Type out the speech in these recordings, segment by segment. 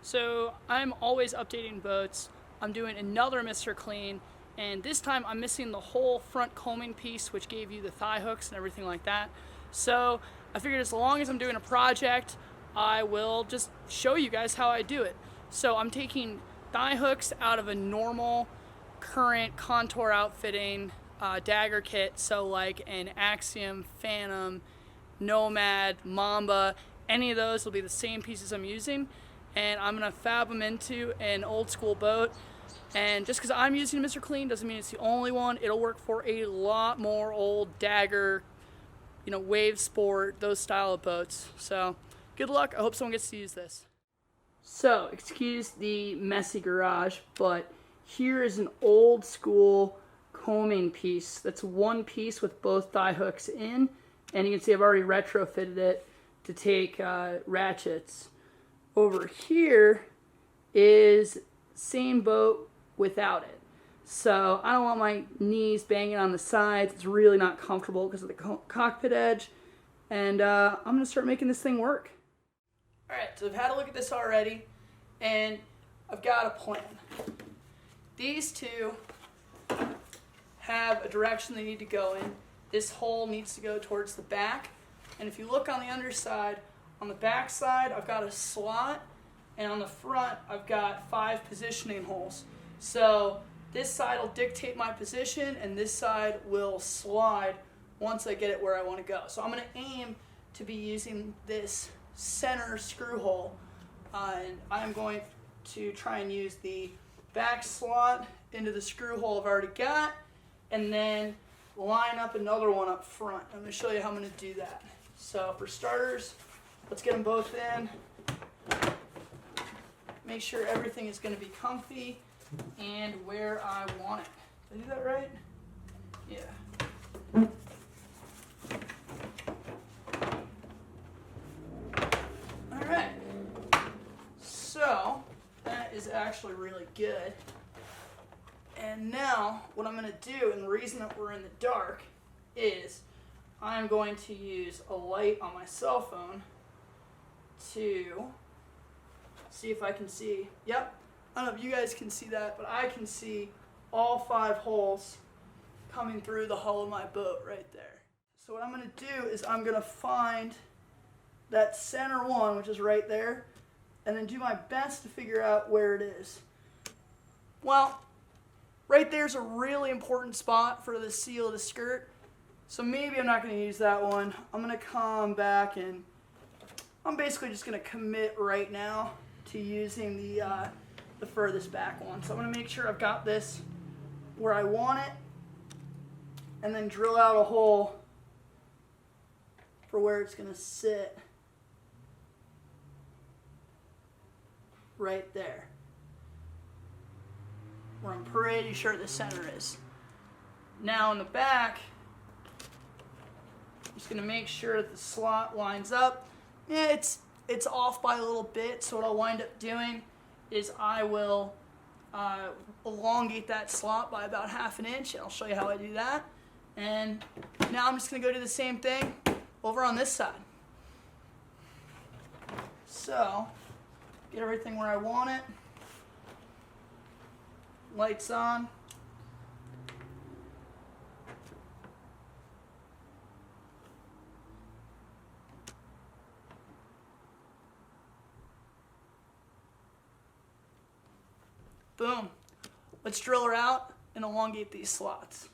So I'm always updating boats. I'm doing another Mr. Clean, and this time I'm missing the whole front combing piece, which gave you the thigh hooks and everything like that. So I figured as long as I'm doing a project, I will just show you guys how I do it. So I'm taking thigh hooks out of a normal current Contour outfitting Dagger kit, so like an Axiom, Phantom, Nomad, Mamba, any of those will be the same pieces I'm using, and I'm gonna fab them into an old school boat. And just because I'm using Mr. Clean doesn't mean it's the only one. It'll work for a lot more old Dagger, wave sport, those style of boats. So good luck. I hope someone gets to use this. So excuse the messy garage, but here is an old school combing piece. That's one piece with both thigh hooks in, and you can see I've already retrofitted it to take ratchets. Over here is same boat without it. So I don't want my knees banging on the sides. It's really not comfortable because of the cockpit edge, and I'm gonna start making this thing work. All right, so I've had a look at this already, and I've got a plan. These two have a direction they need to go in. This hole needs to go towards the back. And if you look on the underside, on the back side, I've got a slot, and on the front, I've got 5 positioning holes. So this side will dictate my position, and this side will slide once I get it where I want to go. So I'm going to aim to be using this center screw hole, and I'm going to try and use the back slot into the screw hole I've already got, and then line up another one up front. I'm going to show you how I'm going to do that. So for starters, let's get them both in. Make sure everything is going to be comfy and where I want it. Did I do that right? Yeah. All right. So that is actually really good. And now what I'm going to do, and the reason that we're in the dark, is I'm going to use a light on my cell phone to see if I can see. Yep, I don't know if you guys can see that, but I can see all 5 holes coming through the hull of my boat right there. So what I'm going to do is I'm going to find that center one, which is right there, and then do my best to figure out where it is. Well, right there's a really important spot for the seal of the skirt, so maybe I'm not going to use that one. I'm going to come back, and I'm basically just going to commit right now to using the furthest back one. So I'm going to make sure I've got this where I want it, and then drill out a hole for where it's going to sit right there, where I'm pretty sure the center is. Now in the back, I'm just going to make sure that the slot lines up. Yeah, it's off by a little bit, so what I'll wind up doing is I will elongate that slot by about 1/2 inch, and I'll show you how I do that. And now I'm just going to go do the same thing over on this side. So, get everything where I want it. Lights on. Boom. Let's drill her out and elongate these slots.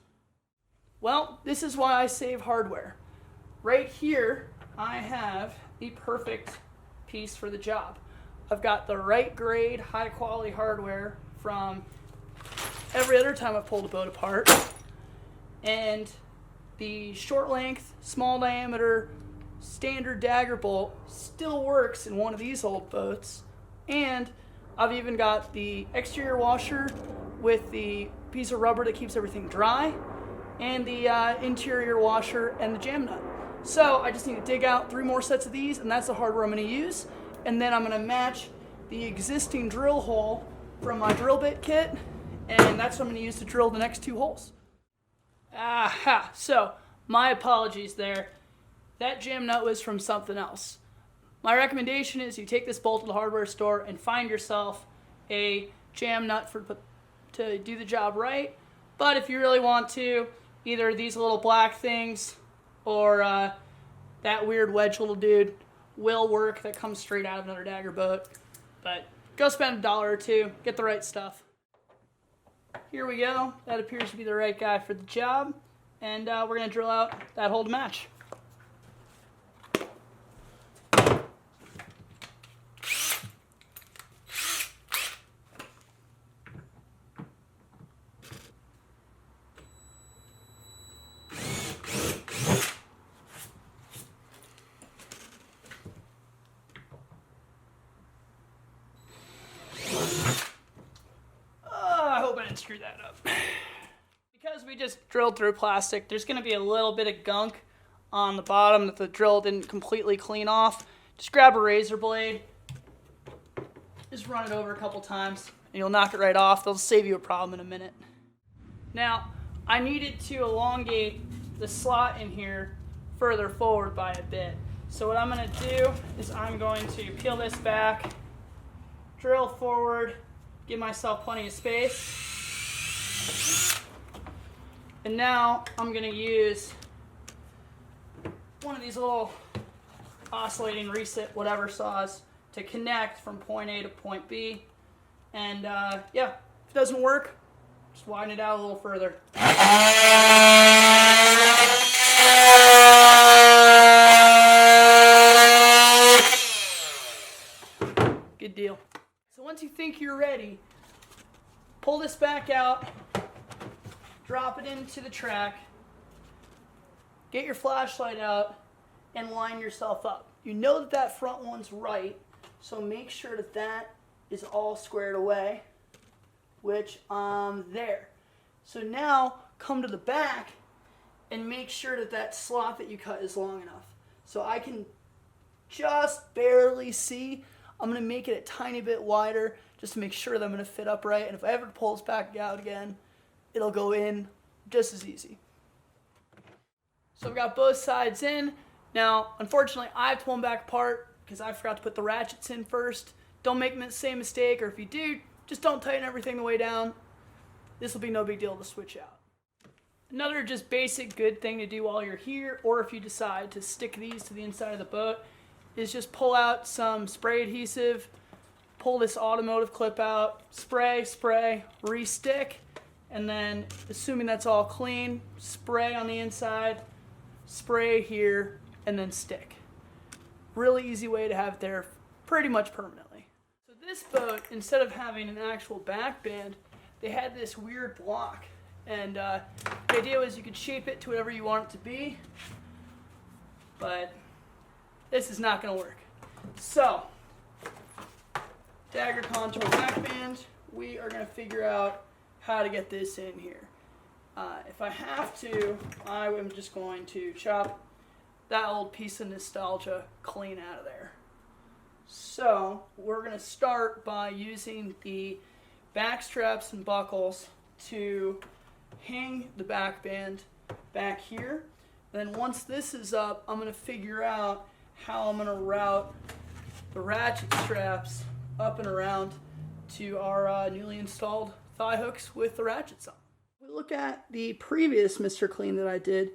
Well, this is why I save hardware. Right here, I have the perfect piece for the job. I've got the right grade, high quality hardware from every other time I've pulled a boat apart. And the short length, small diameter, standard Dagger bolt still works in one of these old boats. And I've even got the exterior washer with the piece of rubber that keeps everything dry, and the interior washer and the jam nut. So I just need to dig out 3 more sets of these, and that's the hardware I'm going to use. And then I'm going to match the existing drill hole from my drill bit kit, and that's what I'm going to use to drill the next 2 holes. Aha! So, my apologies there. That jam nut was from something else. My recommendation is you take this bolt to the hardware store and find yourself a jam nut to do the job right. But if you really want to, either these little black things or that weird wedge little dude will work. That comes straight out of another Dagger boat. But go spend $1 or $2, get the right stuff. Here we go. That appears to be the right guy for the job. And we're going to drill out that hole to match. Screw that up. Because we just drilled through plastic, there's going to be a little bit of gunk on the bottom that the drill didn't completely clean off. Just grab a razor blade, just run it over a couple times, and you'll knock it right off. They'll save you a problem in a minute. Now, I needed to elongate the slot in here further forward by a bit. So what I'm going to do is I'm going to peel this back, drill forward, give myself plenty of space. And now I'm going to use one of these little oscillating reset whatever saws to connect from point A to point B. And yeah, if it doesn't work, just widen it out a little further. Good deal. So once you think you're ready, pull this back out, drop it into the track, get your flashlight out, and line yourself up. You know that that front one's right, so make sure that that is all squared away, which I'm there. So now come to the back and make sure that that slot that you cut is long enough. So I can just barely see. I'm going to make it a tiny bit wider just to make sure that I'm going to fit up right. And if I ever pull this back out again, it'll go in just as easy. So I've got both sides in. Now, unfortunately, I have to pull them back apart because I forgot to put the ratchets in first. Don't make the same mistake, or if you do, just don't tighten everything the way down. This will be no big deal to switch out. Another just basic good thing to do while you're here, or if you decide to stick these to the inside of the boat, is just pull out some spray adhesive, pull this automotive clip out, spray, re-stick, and then, assuming that's all clean, spray on the inside, spray here, and then stick. Really easy way to have it there pretty much permanently. So this boat, instead of having an actual backband, they had this weird block. And the idea was you could shape it to whatever you want it to be, but this is not going to work. So, Dagger Contour backband, we are going to figure out how to get this in here. If I have to, I am just going to chop that old piece of nostalgia clean out of there. So, we're going to start by using the back straps and buckles to hang the backband back here. Then once this is up, I'm going to figure out how I'm going to route the ratchet straps up and around to our newly installed thigh hooks with the ratchets on. If we look at the previous Mr. Clean that I did,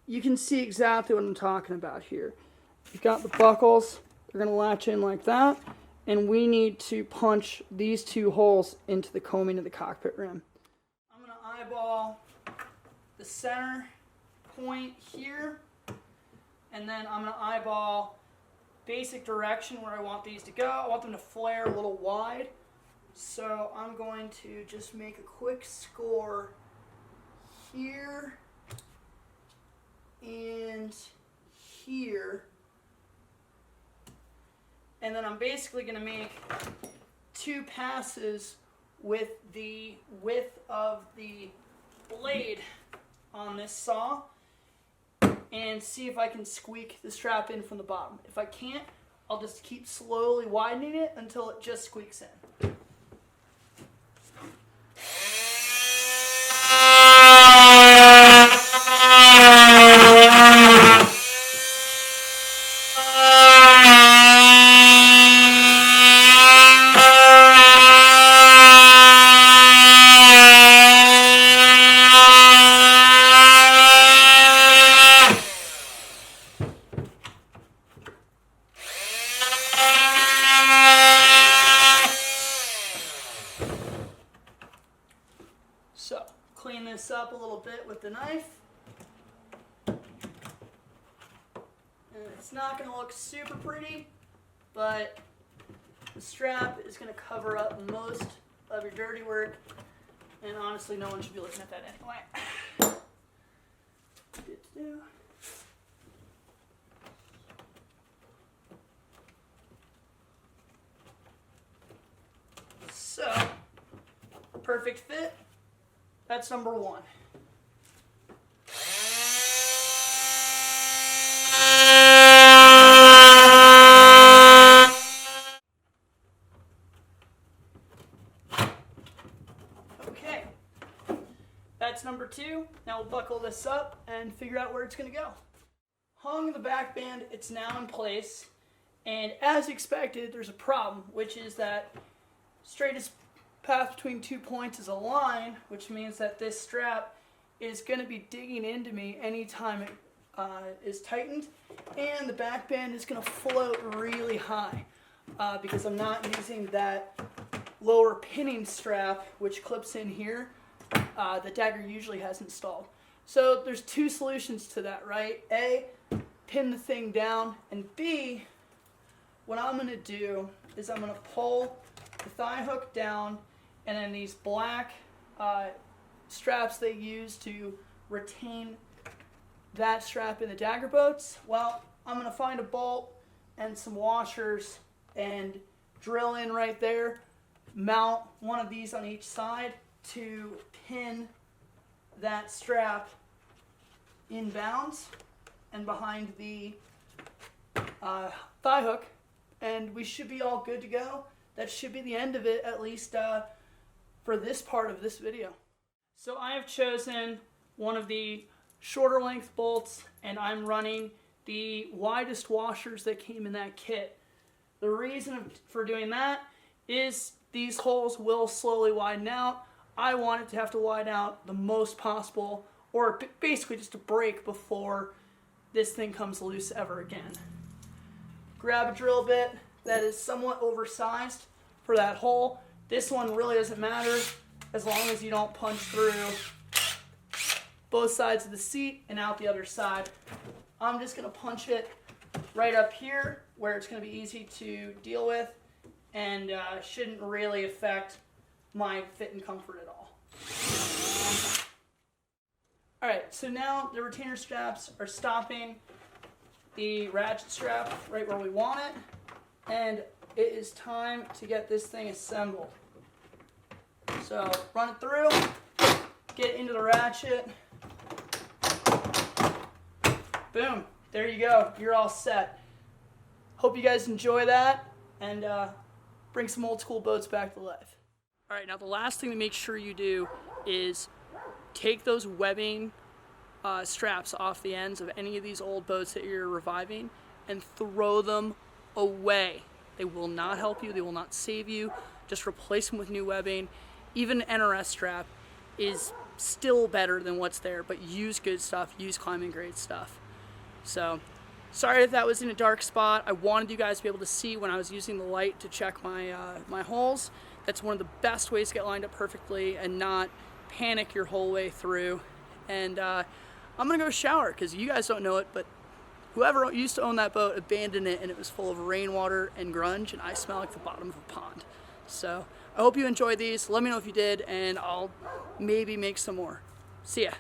you can see exactly what I'm talking about here. You've got the buckles, they're going to latch in like that, and we need to punch these two holes into the coaming of the cockpit rim. I'm going to eyeball the center point here, and then I'm going to eyeball basic direction where I want these to go. I want them to flare a little wide, so I'm going to just make a quick score here and here, and then I'm basically going to make two passes with the width of the blade on this saw and see if I can squeak the strap in from the bottom. If I can't, I'll just keep slowly widening it until it just squeaks in. up a little bit with the knife. And it's not going to look super pretty, but the strap is going to cover up most of your dirty work, and honestly no one should be looking at that anyway. Good to do. So, perfect fit. That's number one. Okay, that's number two. Now we'll buckle this up and figure out where it's going to go. Hung the back band, it's now in place, and as expected, there's a problem, which is that straightest path between 2 points is a line, which means that this strap is going to be digging into me anytime it is tightened, and the back band is going to float really high because I'm not using that lower pinning strap which clips in here that Dagger usually has installed. So there's two solutions to that, right? A, pin the thing down, and B, what I'm going to do is I'm going to pull the thigh hook down, and then these black straps they use to retain that strap in the Dagger boats, well, I'm going to find a bolt and some washers and drill in right there, mount one of these on each side to pin that strap in bounds and behind the thigh hook, and we should be all good to go. That should be the end of it, at least for this part of this video. So I have chosen one of the shorter length bolts, and I'm running the widest washers that came in that kit. The reason for doing that is these holes will slowly widen out. I want it to have to widen out the most possible, or basically just to break before this thing comes loose ever again. Grab a drill bit that is somewhat oversized for that hole. This one really doesn't matter as long as you don't punch through both sides of the seat and out the other side. I'm just going to punch it right up here where it's going to be easy to deal with and shouldn't really affect my fit and comfort at all. Alright, so now the retainer straps are stopping the ratchet strap right where we want it, and it is time to get this thing assembled. So run it through, get it into the ratchet. Boom, there you go, you're all set. Hope you guys enjoy that and bring some old school boats back to life. Alright, now the last thing to make sure you do is take those webbing straps off the ends of any of these old boats that you're reviving and throw them away. They will not help you, they will not save you. Just replace them with new webbing. Even an NRS strap is still better than what's there, but use good stuff, use climbing grade stuff. So, sorry if that was in a dark spot. I wanted you guys to be able to see when I was using the light to check my, my holes. That's one of the best ways to get lined up perfectly and not panic your whole way through. And I'm gonna go shower because you guys don't know it, but whoever used to own that boat abandoned it and it was full of rainwater and grunge, and I smell like the bottom of a pond. So I hope you enjoyed these. Let me know if you did, and I'll maybe make some more. See ya.